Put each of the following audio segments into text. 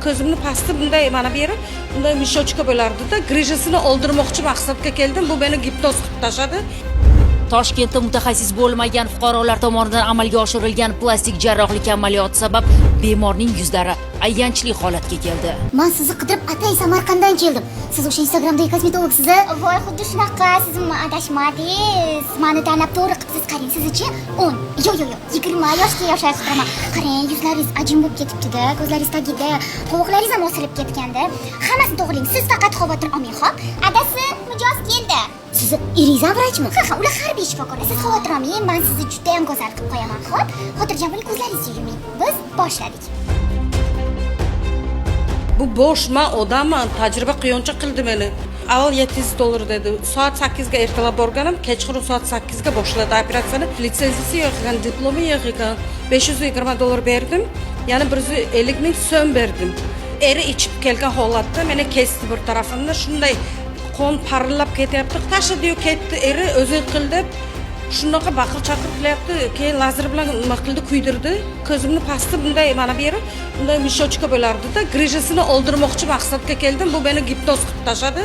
Ko'zimni pasti bunday mana bu yeri bunday mishochka bo'lardi-da, grijasini oldirmoqchi maqsadga keldim. Bu meni gipnoz qilib tashladi. Toshkentda mutaxassis bo'lmagan fuqarolar tomonidan amalga oshirilgan plastik jarrohlik amaliyoti sabab bemorning yuzlari ayanchli holatga keldi. Men sizni qidirib atay Samarqanddan keldim. Siz o'sha Instagramdagi kosmetologsiz? Voy, xuddi shunaqa. Siz adashmadingiz. Meni tanlab to'g'ri qilibsiz. Qarang, sizchi 10. Yo'q, 20 yoshga yosharsiz. Qarang, yuzlaringiz ajin bo'lib ketibdi-da, ko'zlaringiz tagida, qovoqlaringiz ham osilib ketganda. Hammasini to'g'rilang. Siz faqat xavotir olmang, xo'p? Adasi, mijoz keldi. Siz irizam vrachmi? Ha, ular harbiy shifokor. Siz xavotir olmang, men sizni juda ham go'zal qilib qo'yaman, xo'p? Xotirjam bo'ling, ko'zlaringizni yuming. Biz boshladik. Bu bosh, men odamman, tajriba quyoncha qildi meni. Avval $700 dedi. Soat 8 ga ertalab borganim, kechqurun soat 8 ga boshladi operatsiyani. Litsenziyasi yo'q ekan, diplomi yo'q ekan. $520 berdim. Yana 150 ming so'm berdim. Eri ichib kelgan holatda meni kesdi bir tarafimni, shunday qon parillab ketyapti. Tashladi-yu ketdi, eri o'zi qildi. Shunaqa baqir-chaqir qilyapti, keyin lazer bilan nima qildi, kuydirdi. Ko'zimni pasti bunday mana bu yeri bunday mishochka bo'lardi-da, grijasini oldirmoqchi maqsadga keldim. Bu meni gipnoz qilib tashladi.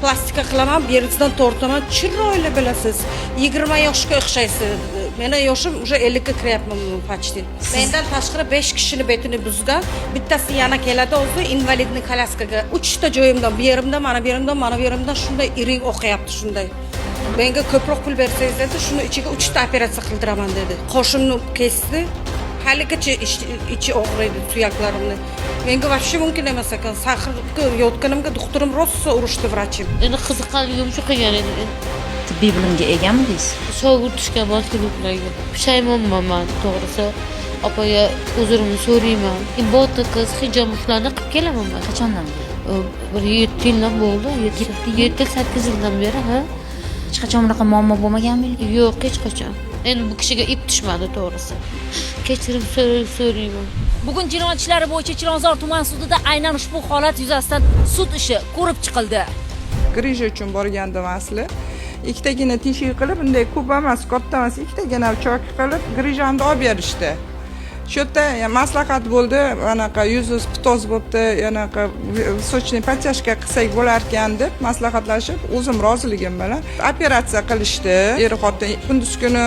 Plastika qilaman, bu yeridan tortaman. Chiroyli bilasiz. 20 yoshga o'xshaysiz. Meni yoshim уже 50 ga kiryapman почти. Mendan tashqari 5 kishini betini buzgan. Bittasi yana keladi o'zi invalidni kolyaskaga. 3 ta joyimdan, bu yerimdan, mana bu yerimdan, mana bu yerimdan shunday iring o'qiyapti shunday. Menga ko'proq pul bersangiz dedi, shuni ichiga 3 ta operatsiya qildiraman dedi. Qoshimni kesdi. Haligacha ichi og'riydi suyaklarimni. Menga вообще mumkin emas ekan. Sahrga yotganimga doktorim rosa urishdi vrachim. Endi qiziqqanligim shu qilgan edi. Tibbiy bilimga egamisiz? Shogird tushgan mashg'ulotlarga pushaymonman men, to'g'risi. Opaga uzrimni so'rayman. Botoks, hijoblarni qilib kelaman men. Qachondan? Bir 7 yildan bo'ldi. 7-8 yildan beri, ha? Hech qachon bunaqa muammo bo'lmaganmi? Yo'q, hech qachon. Endi bu kishiga ip tushmadi, to'g'risi. Kechirim so'rayman. Bugun jinoyat ishlari bo'yicha Chilonzor tuman sudida aynan ushbu holat yuzasidan sud ishi ko'rib chiqildi. Grija uchun borgandim asli. Ikkitagina teshik qilib, bunday ko'p emas, katta emas, ikkitagina cho'k qilib grijamni olib berishdi. Shu yerda maslahat bo'ldi, anaqa yuzingiz pitoz bo'libdi, anaqa sochni podtяжка qilsak bo'lar ekan deb maslahatlashib, o'zim roziligim bilan operatsiya qilishdi. Er-xotin kunduz kuni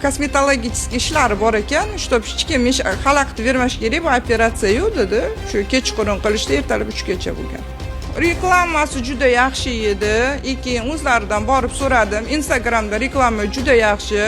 kosmetologik ishlari bor ekan, чтобы hech kim xalaqit bermash kerak, bu operatsiya yo'q dedi. Shu kechqurun qilishdi, ertalab 3 gacha bo'lgan. Reklamasi juda yaxshi edi. Keyin o'zlaridan borib so'radim. Instagramda reklama juda yaxshi.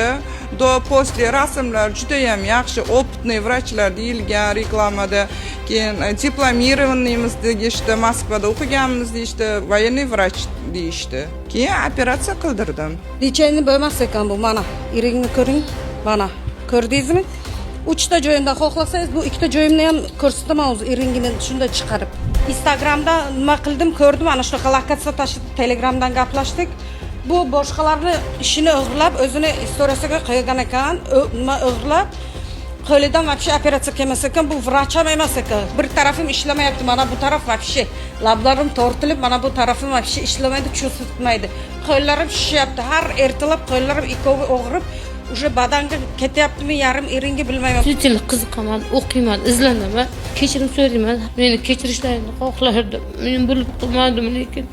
Do postli rasmlar juda ham yaxshi. Opitniy vrachlar deyilgan reklamada. Keyin diplomированныйmiz deyishdi, Moskvada o'qiganmiz deyishdi, военный vrach deyishdi. Keyin operatsiya qildirdim. Licheni bo'lmas ekan bu, mana iringni ko'ring. Mana, ko'rdingizmi? 3 ta joyimdan xohlasangiz, bu 2 ta joyimni ham ko'rsataman o'zi iringini shunday chiqarib. Instagramda nima qildim, ko'rdim, ana shunaqa lokatsiya tashib, Telegramdan gaplashdik. Bu boshqalarni ishini o'g'irlab, o'zini istoriyasiga qo'ygan ekan, nima o'g'irlab, qo'lidan вообще operatsiya kelmas ekan, bu vrach ham emas ekan. Bir tarafim ishlamayapti, mana bu taraf вообще lablarim tortilib, mana bu tarafim вообще ishlamaydi, cho'zitmaydi. Qo'llarim shishyapti, har ertalab qo'llarim ikkovi og'rib, уже badanga ketyaptimi, yarim iringi bilmayman. Shunchalik qiziqaman, o'qiyman, izlanaman, kechirim so'rayman. Meni kechirishlarini xohlardim. Men bilib qilmadim, lekin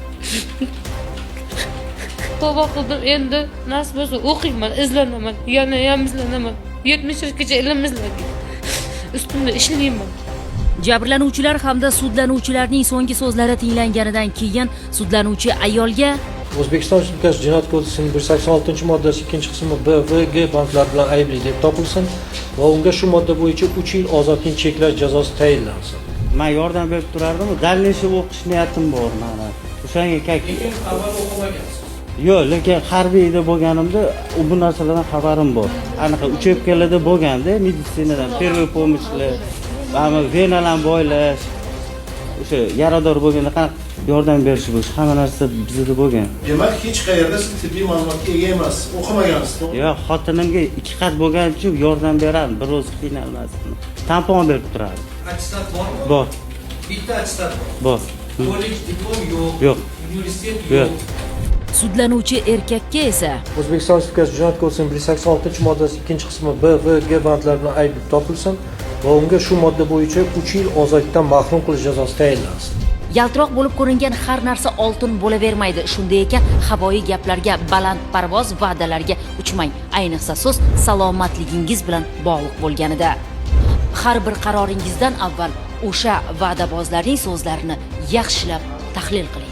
tavba qildim. Endi nasib bo'lsa o'qiyman, izlanaman, yana ham izlanaman. 70 yoshgacha ilm izladim. Ustimda ishlayman. Jabrlanuvchilar hamda sudlanuvchilarning so'nggi so'zlari tinglanganidan keyin sudlanuvchi ayolga O'zbekiston Respublikasi Jinoyat kodeksining 186-moddasi 2-qismi B va G bandlar bilan aybli deb topilsin va unga shu modda bo'yicha 3 yil ozodlikni cheklash jazosi tayinlansin. Men yordam berib turardim, dallashib o'qish niyatim bor mana. O'shanga avval o'qimagansiz. Yo'q, lekin harbiyda bo'lganimda bu narsalardan xabarim bor. Anaqa uchebkalarda bo'lganda meditsinadan первый помощьlar, venalarni boylash, o'sha yarador bo'lganda qanaqa yordam berish bo'yicha hamma narsa bizda bo'lgan. Demak, hech qayerda siz tibbiy ma'lumotga ega emas, o'qimagansiz, to'g'rimi? Yo'q, xotinimga 2 qat bo'lgani uchun yordam berardim, bir o'zi qiynalmasdi. Tampon berib turardi. Attestat bormi? Bor. Bitta attestat Bor. Kollej diplom yo'q. Yo'q. Universitet Yo'q. sudlanuvchi erkakka esa O'zbekiston Respublikasi Jinoyat kodeksining 186-moddasi 2-qismi B va G bandlar bilan aybli topilsin va unga shu modda bo'yicha 3 yil ozodlikdan mahrum qilish jazosi tayinlansin. Yaltiroq bo'lib ko'ringan har narsa oltin bo'lavermaydi. Shunday ekan, havoyi gaplarga, baland parvoz va'dalarga uchmang. Ayniqsa so'z salomatligingiz bilan bog'liq bo'lganida. Har bir qaroringizdan avval o'sha va'dabozlarning so'zlarini yaxshilab tahlil qiling.